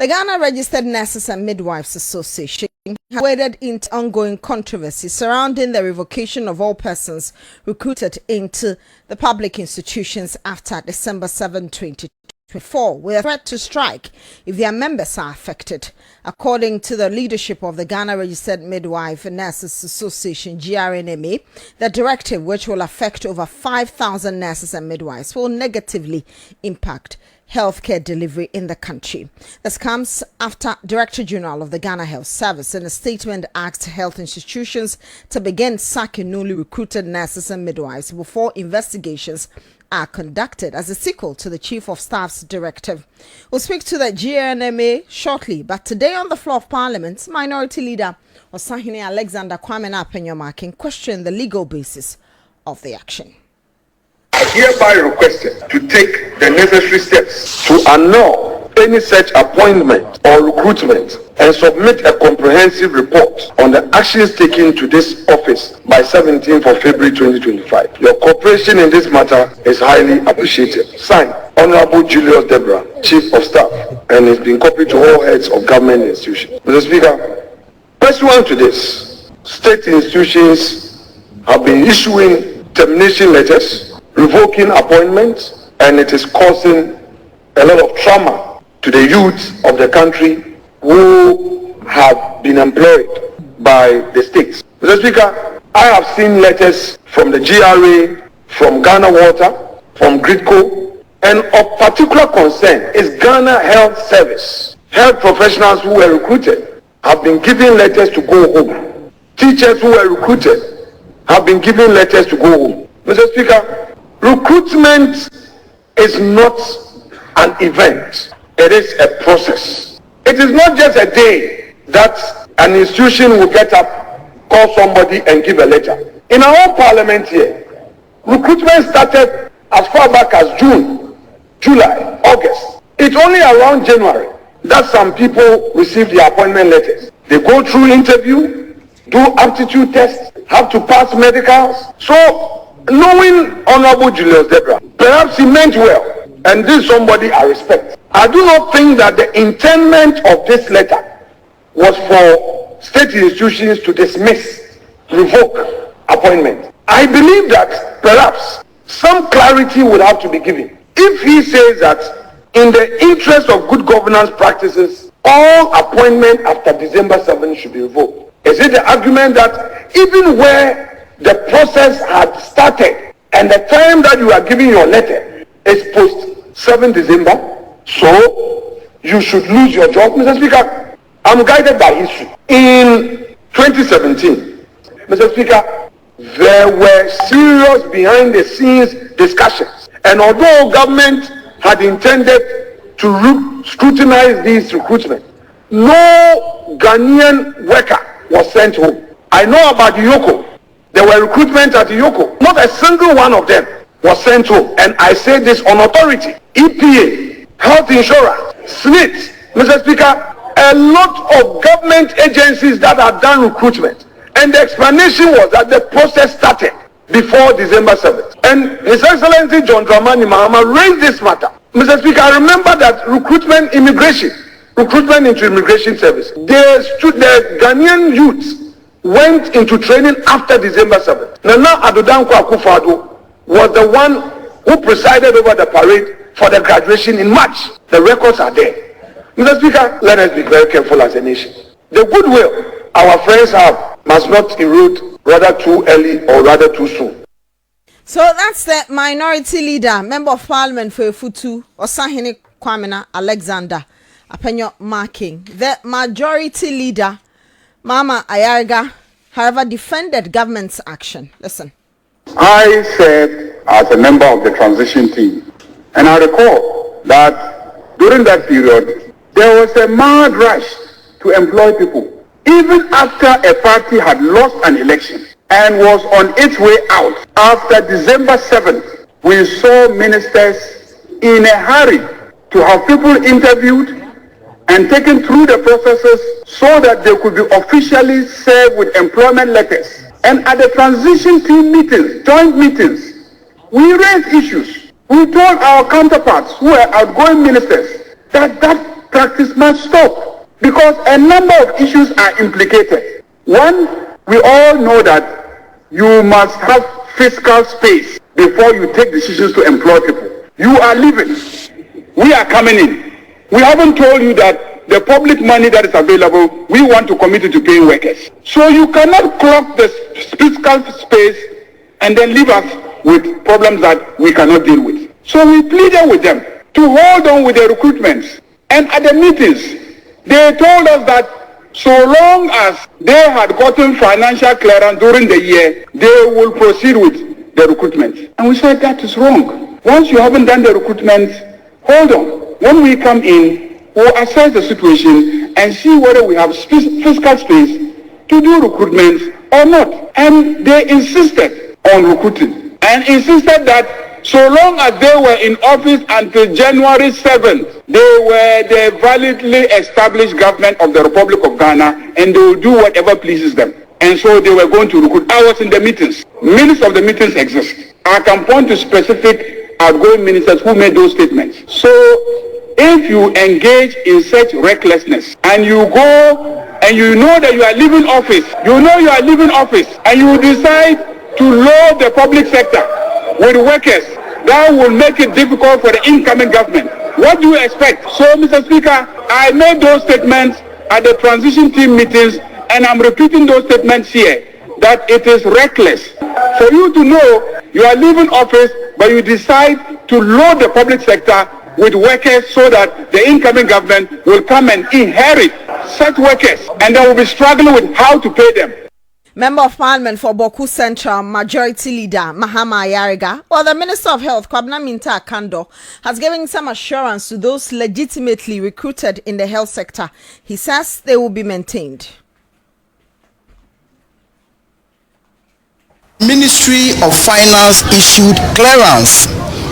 The Ghana Registered Nurses and Midwives Association has waded into ongoing controversy surrounding the revocation of all persons recruited into the public institutions after December 7, 2024, with a threat to strike if their members are affected. According to the leadership of the Ghana Registered Midwife and Nurses Association, GRNMA, the directive, which will affect over 5,000 nurses and midwives, will negatively impact healthcare delivery in the country. This comes after Director General of the Ghana Health Service in a statement asked health institutions to begin sacking newly recruited nurses and midwives before investigations are conducted as a sequel to the Chief of Staff's directive. We'll speak to the GNMA shortly, but today on the floor of Parliament, Minority Leader Alexander Afenyo Markin questioned the legal basis of the action. I hereby requested to take the necessary steps to annul any such appointment or recruitment and submit a comprehensive report on the actions taken to this office by 17th of February 2025. Your cooperation in this matter is highly appreciated. Signed, Honorable Julius Debrah, Chief of Staff, and has been copied to all heads of government institutions. Mr. Speaker, pursuant to this, state institutions have been issuing termination letters, revoking appointments, and it is causing a lot of trauma to the youth of the country who have been employed by the states. Mr. Speaker, I have seen letters from the GRA, from Ghana Water, from Gridco, and of particular concern is Ghana Health Service. Health professionals who were recruited have been given letters to go home. Teachers who were recruited have been given letters to go home. Mr. Speaker, recruitment is not an event, it is a process. It is not just a day that an institution will get up, call somebody and give a letter. In our own parliament here, recruitment started as far back as June, July, August. It's only around January that some people receive their appointment letters. They go through interview, do aptitude tests, have to pass medicals. So, knowing Honorable Julius Debrah, perhaps he meant well, and this is somebody I respect. I do not think that the intendment of this letter was for state institutions to dismiss, revoke appointment. I believe that perhaps some clarity would have to be given. If he says that in the interest of good governance practices, all appointment after December 7 should be revoked. Is it the argument that even where the process had started and the time that you are giving your letter is post 7 December, so you should lose your job? Mr. Speaker, I'm guided by history. In 2017, Mr. Speaker, there were serious behind the scenes discussions, and although government had intended to scrutinize these recruitment, no Ghanaian worker was sent home. I know about the Yoko. There were recruitment at Yoko. Not a single one of them was sent home. And I say this on authority. EPA, health insurance, SNIT, Mr. Speaker, a lot of government agencies that have done recruitment. And the explanation was that the process started before December 7th. And His Excellency John Dramani Mahama raised this matter. Mr. Speaker, I remember that recruitment into immigration service, the Ghanaian youths went into training after December 7th. Nana Adodanko Akufo-Addo was the one who presided over the parade for the graduation in March. The records are there. Mr. Speaker, let us be very careful as a nation. The goodwill our friends have must not erode rather too early or rather too soon. So that's the Minority Leader, Member of Parliament for Futu, Osahene Alexander Afenyo Markin. The Majority Leader, Mama Ayariga, however, defended government's action. Listen. I said as a member of the transition team, and I recall that during that period, there was a mad rush to employ people. Even after a party had lost an election and was on its way out, after December 7th, we saw ministers in a hurry to have people interviewed and taken through the processes so that they could be officially served with employment letters. And at the transition team meetings, joint meetings, we raised issues. We told our counterparts who were outgoing ministers that practice must stop because a number of issues are implicated. One, we all know that you must have fiscal space before you take decisions to employ people. You are leaving. We are coming in. We haven't told you that the public money that is available, we want to commit it to paying workers. So you cannot clock the fiscal space and then leave us with problems that we cannot deal with. So we pleaded with them to hold on with the recruitments. And at the meetings, they told us that so long as they had gotten financial clearance during the year, they will proceed with the recruitment. And we said that is wrong. Once you haven't done the recruitment, hold on. When we come in, we'll assess the situation and see whether we have fiscal space to do recruitment or not. And they insisted on recruiting and insisted that so long as they were in office until January 7th, they were the validly established government of the Republic of Ghana and they will do whatever pleases them. And so they were going to recruit. I was in the meetings. Minutes of the meetings exist. I can point to specific outgoing ministers who made those statements. So if you engage in such recklessness and you go and you know that you are leaving office, and you decide to load the public sector with workers, that will make it difficult for the incoming government. What do you expect? So, Mr. Speaker, I made those statements at the transition team meetings, and I'm repeating those statements here, that it is reckless for you to know you are leaving office, but you decide to load the public sector with workers so that the incoming government will come and inherit such workers, and they will be struggling with how to pay them. Member of Parliament for Boku Central, Majority Leader Mahama Ayariga, or the Minister of Health, Kwabena Minta Kando, has given some assurance to those legitimately recruited in the health sector. He says they will be maintained. Ministry of Finance issued clearance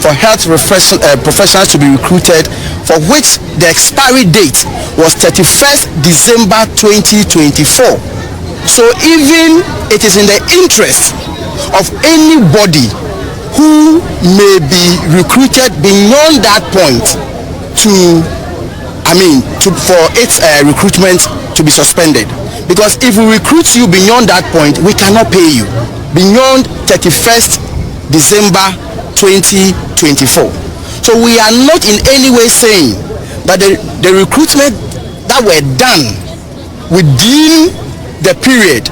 for health professionals to be recruited, for which the expiry date was 31st December 2024. So even it is in the interest of anybody who may be recruited beyond that point for its recruitment to be suspended. Because if we recruit you beyond that point, we cannot pay you beyond 31st December 2024. So we are not in any way saying that the recruitment that were done within the period,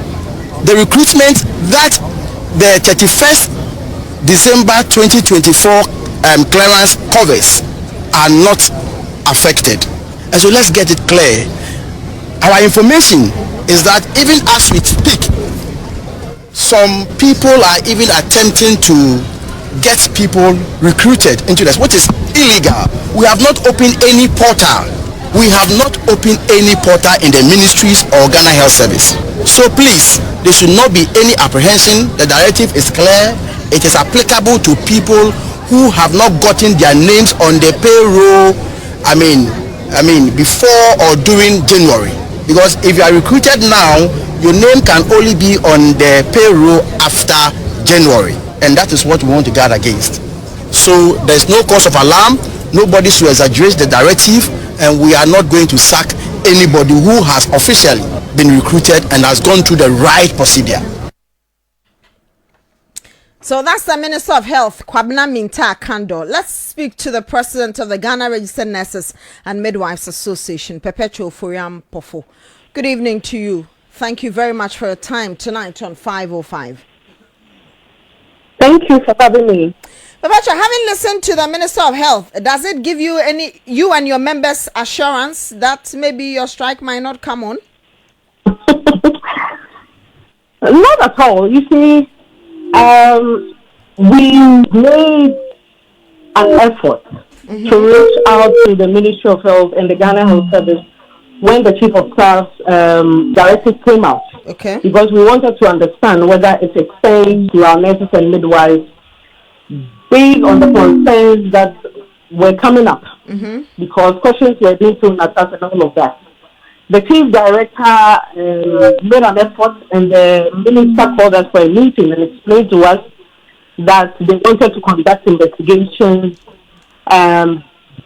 the recruitment that the 31st December 2024 clearance covers are not affected. And so let's get it clear. Our information is that even as we speak, some people are even attempting to get people recruited into this, which is illegal. We have not opened any portal. We have not opened any portal in the ministries or Ghana Health Service. So please, there should not be any apprehension. The directive is clear. It is applicable to people who have not gotten their names on the payroll, before or during January. Because if you are recruited now, your name can only be on the payroll after January. And that is what we want to guard against. So there's no cause of alarm. Nobody should exaggerate the directive, and we are not going to sack anybody who has officially been recruited and has gone through the right procedure. So that's the Minister of Health, Kwabena Minta Kando. Let's speak to the President of the Ghana Registered Nurses and Midwives Association, Perpetual Furiam Pofo. Good evening to you. Thank you very much for your time tonight on 505. Thank you for having me. Perpetual, having listened to the Minister of Health, does it give you you and your members assurance that maybe your strike might not come on? Not at all. You see, we made an effort to reach out to the Ministry of Health and the Ghana Health Service when the Chief of Staff's directive came out. Okay. Because we wanted to understand whether it extends to our nurses and midwives based on the concerns that were coming up. Because questions were being thrown at us and all of that. The Chief Director made an effort, and the Minister called us for a meeting and explained to us that they wanted to conduct investigations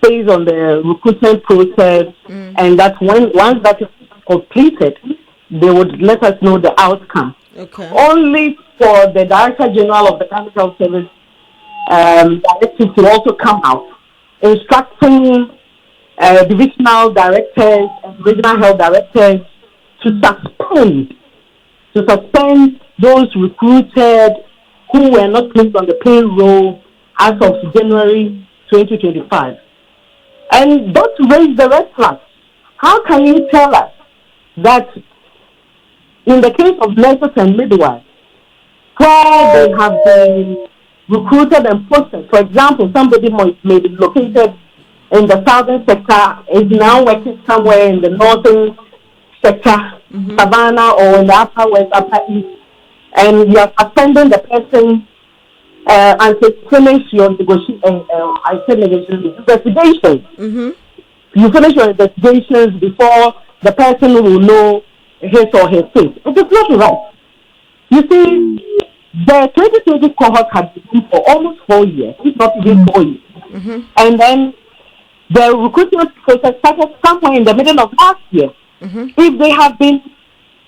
based on the recruitment process, and that once that is completed, they would let us know the outcome. Okay. Only for the Director General of the Public Health Service directive to also come out, instructing divisional directors and regional health directors to suspend those recruited who were not placed on the payroll as of January 2025. And don't raise the red flags. How can you tell us that in the case of nurses and midwives, where they have been recruited and posted, for example, somebody may be located in the southern sector, is now working somewhere in the northern sector, Savannah, or in the upper west, upper east, and you are suspending the person until you finish your investigation. You finish your investigations before the person will know his or her fate. It is not right. You see, the 2020 cohort had been for almost 4 years, if not even 4 years. And then the recruitment process started somewhere in the middle of last year. If they have been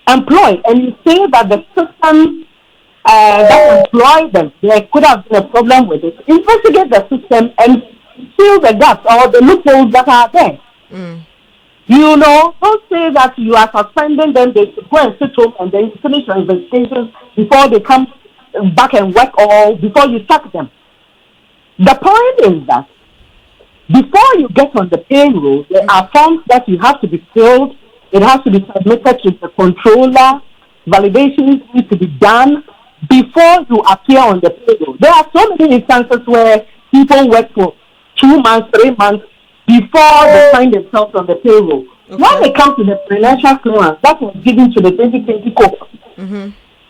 employed and you say that the system that employed them, there could have been a problem with it, investigate the system and fill the gaps or the loopholes that are there. You know, don't say that you are suspending them, they should go and sit home and then finish your investigations before they come back and work or before you sack them. The point is that before you get on the payroll, there are forms that you have to be filled. It has to be submitted to the controller. Validations need to be done before you appear on the payroll. There are so many instances where people work for 2 months, 3 months before they find themselves on the payroll. When it comes to the financial clearance that was given to the 2020 cohort,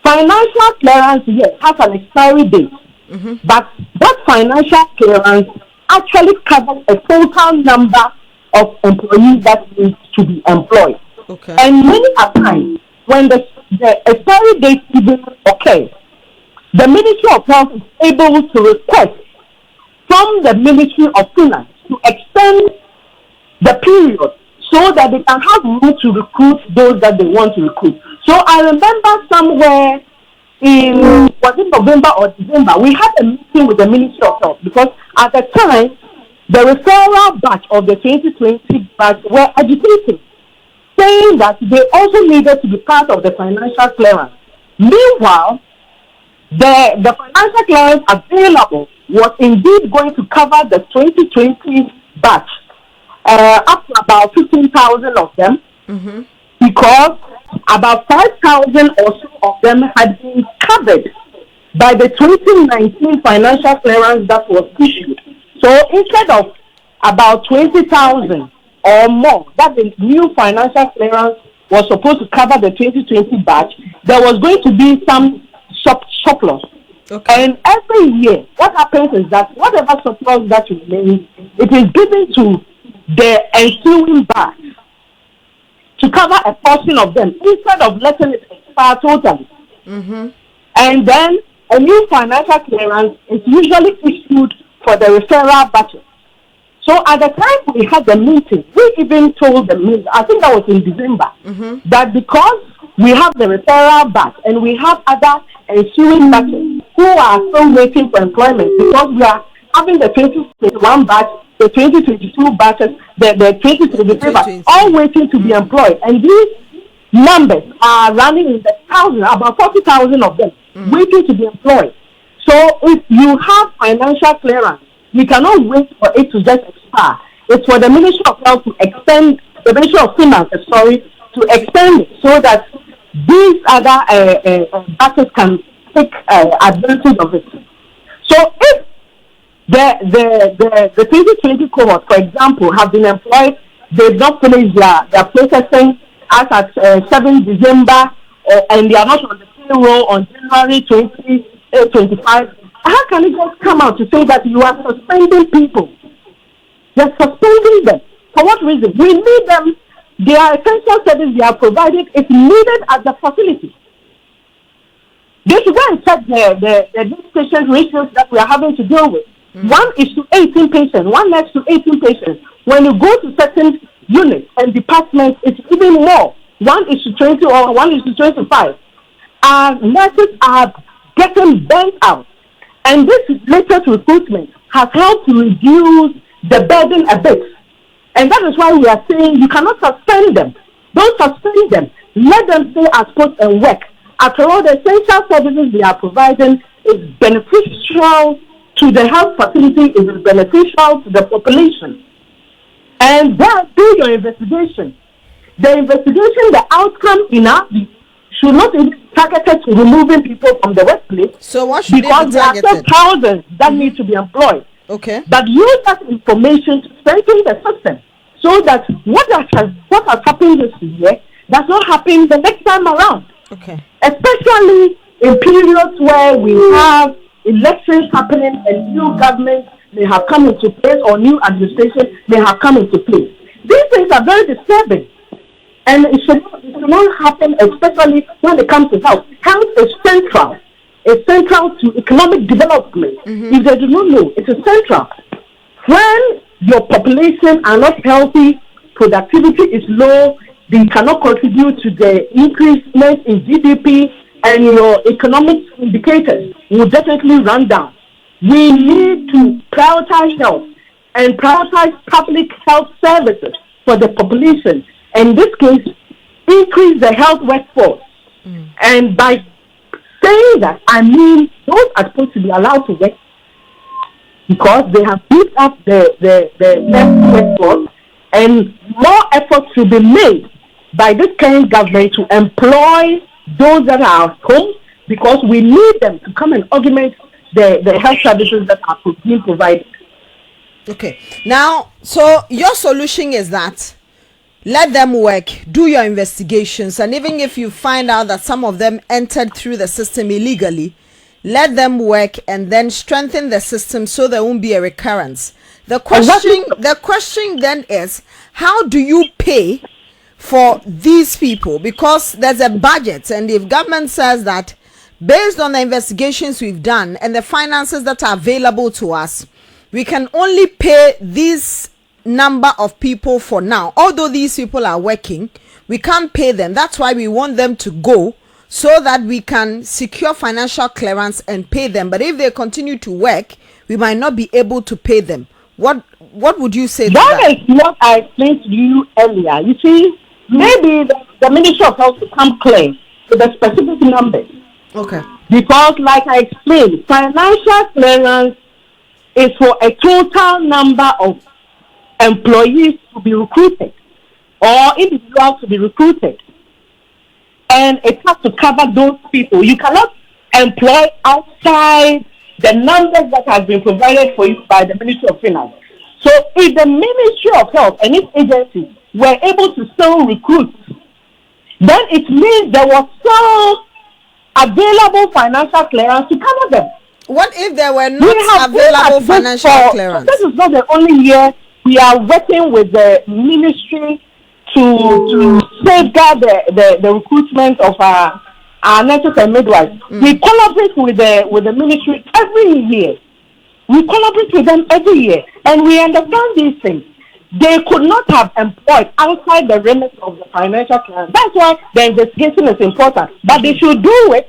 financial clearance, yes, has an expiry date, but that financial clearance actually covers a total number of employees that need to be employed. And many a time, when the expiry date even occurs, the Ministry of Health is able to request from the Ministry of Finance to extend the period so that they can have room to recruit those that they want to recruit. So I remember somewhere in, was it November or December, we had a meeting with the Ministry of Health because at the time, the referral batch of the 2020 batch were agitating, saying that they also needed to be part of the financial clearance. Meanwhile, the financial clearance available was indeed going to cover the 2020 batch, up to about 15,000 of them, because about 5,000 or so of them had been covered by the 2019 financial clearance that was issued. So instead of about 20,000 or more that the new financial clearance was supposed to cover the 2020 batch, there was going to be some surplus. And every year, what happens is that whatever surplus that remains, it is given to the ensuing batch to cover a portion of them instead of letting it expire totally. And then a new financial clearance is usually issued for the referral batches. So at the time we had the meeting, we even told the meeting, I think that was in December, that because we have the referral batch and we have other ensuing batches who are still waiting for employment, because we are having the 2021 batch, the 2022 batches, the 2023 batch, all waiting to be employed. And these numbers are running in the thousands, about 40,000 of them, waiting to be employed. So if you have financial clearance, you cannot wait for it to just expire. It's for the Ministry of Health to extend, the Ministry of Finance, to extend it so that these other batches can take advantage of it. So if the 2020 cohort, for example, have been employed, they've not finished their processing as at 7 December, and they are not on the payroll on January 2025, how can you just come out to say that you are suspending people? You're suspending them. For what reason? We need them. They are essential service they are provided. It's needed at the facility. They should go and check the patient ratios that we are having to deal with. 1 is to 18 patients, 1 nurse to 18 patients. When you go to certain units and departments, it's even more. 1 is to 20 or 1 is to 25. Nurses are getting burnt out. And this latest recruitment has helped to reduce the burden a bit. And that is why we are saying you cannot suspend them. Don't suspend them. Let them stay at post and work. After all, the essential services they are providing is beneficial to the health facility, it is beneficial to the population. And then do your investigation. The investigation, the outcome in our should not be targeted to removing people from the workplace. So what should because there are still thousands that need to be employed. Okay. But use that information to strengthen the system so that what has happened this year does not happen the next time around. Okay. Especially in periods where we have elections happening and new governments may have come into place or new administration may have come into place. These things are very disturbing. And it should not happen, especially when it comes to health. Health is central. It's central to economic development. If they do not know, it is central. When your population are not healthy, productivity is low, they cannot contribute to the increasement in GDP, and your economic indicators will definitely run down. We need to prioritize health and prioritize public health services for the population. In this case, increase the health workforce. And by saying that, I mean those are supposed to be allowed to work because they have built up the health workforce, and more efforts should be made by this current government to employ those that are at home, because we need them to come and augment the health services that are being provided. Okay. Now, so your solution is that let them work, do your investigations, and even if you find out that some of them entered through the system illegally, let them work and then strengthen the system so there won't be a recurrence. The question then is, how do you pay for these people? Because there's a budget, and if government says that based on the investigations we've done and the finances that are available to us, we can only pay this number of people for now. Although these people are working, we can't pay them. That's why we want them to go, so that we can secure financial clearance and pay them. But if they continue to work, we might not be able to pay them. What would you say to that? That is what I explained to you earlier. You see, maybe the Ministry of Health will come clear with the specific numbers. Okay. Because, like I explained, financial clearance is for a total number of employees to be recruited or individuals to be recruited. And it has to cover those people. You cannot employ outside the numbers that have been provided for you by the Ministry of Finance. So if the Ministry of Health and its agencies were able to still recruit, then it means there was still available financial clearance to cover them. What if there were not available financial clearance? This is not the only year we are working with the ministry to safeguard the recruitment of our nurses and midwives. We collaborate with the ministry every year. We collaborate with them every year, and we understand these things. They could not have employed outside the remit of the financial clearance. That's why the investigation is important. But they should do it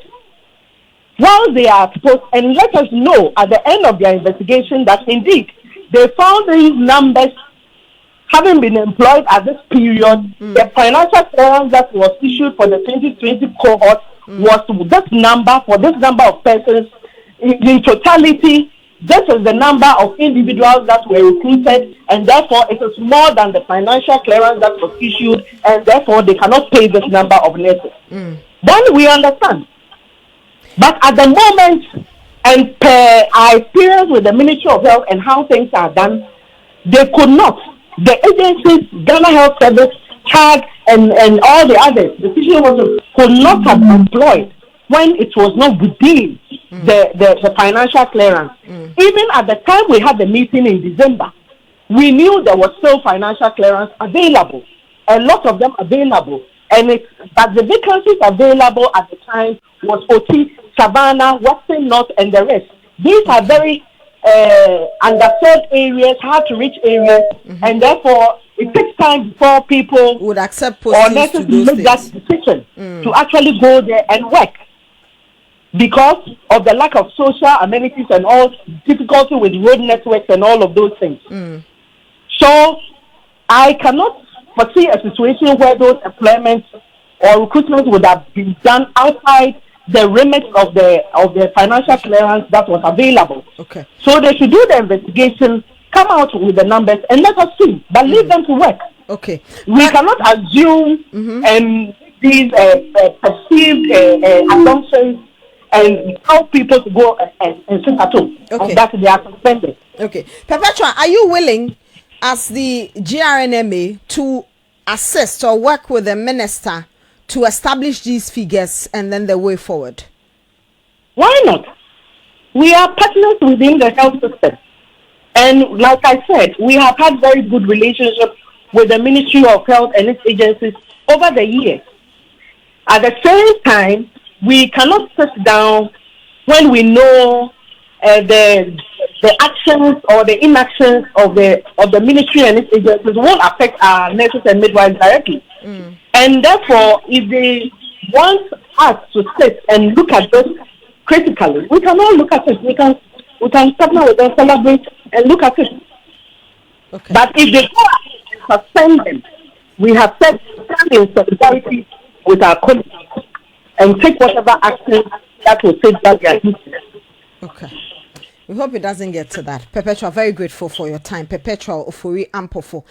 while they are supposed, and let us know at the end of their investigation that indeed they found these numbers having been employed at this period. The financial clearance that was issued for the 2020 cohort was this number, for this number of persons. In totality, this is the number of individuals that were recruited, and therefore it is more than the financial clearance that was issued, and therefore they cannot pay this number of nurses. Then we understand. But at the moment, and per our experience with the Ministry of Health and how things are done, they could not. The agencies, Ghana Health Service, CHAG, and all the others, the teaching workers could not have employed when it was not within the financial clearance. Even at the time we had the meeting in December, we knew there was still financial clearance available, a lot of them available, but the vacancies available at the time was OT, Savannah, Western North, and the rest. These are very underserved areas, hard to reach areas, and therefore it takes time before people would accept or postings nurses to those make that things. decision to actually go there and work because of the lack of social amenities and all difficulty with road networks and all of those things. So I cannot foresee a situation where those employments or recruitment would have been done outside the remit of the financial clearance that was available. Okay. So they should do the investigation, come out with the numbers, and let us see. But leave them to work. Okay. We cannot assume these perceived assumptions and tell people to go and sit at home. Okay. And that they are suspended. Okay. Perpetua, are you willing, as the GRNMA, to assist or work with the minister to establish these figures and then the way forward? Why not? We are partners within the health system. And like I said, we have had very good relationship with the Ministry of Health and its agencies over the years. At the same time, we cannot sit down when we know the actions or the inactions of the ministry and its agencies won't affect our nurses and midwives directly. And therefore, if they want us to sit and look at this critically, we can all look at it. We can partner with them, celebrate, and look at it. Okay. But if they go and suspend them, we have said stand in solidarity with our colleagues and take whatever action that will safeguard their interests. Okay. We hope it doesn't get to that. Perpetua, very grateful for your time. Perpetua Ofori Ampofo.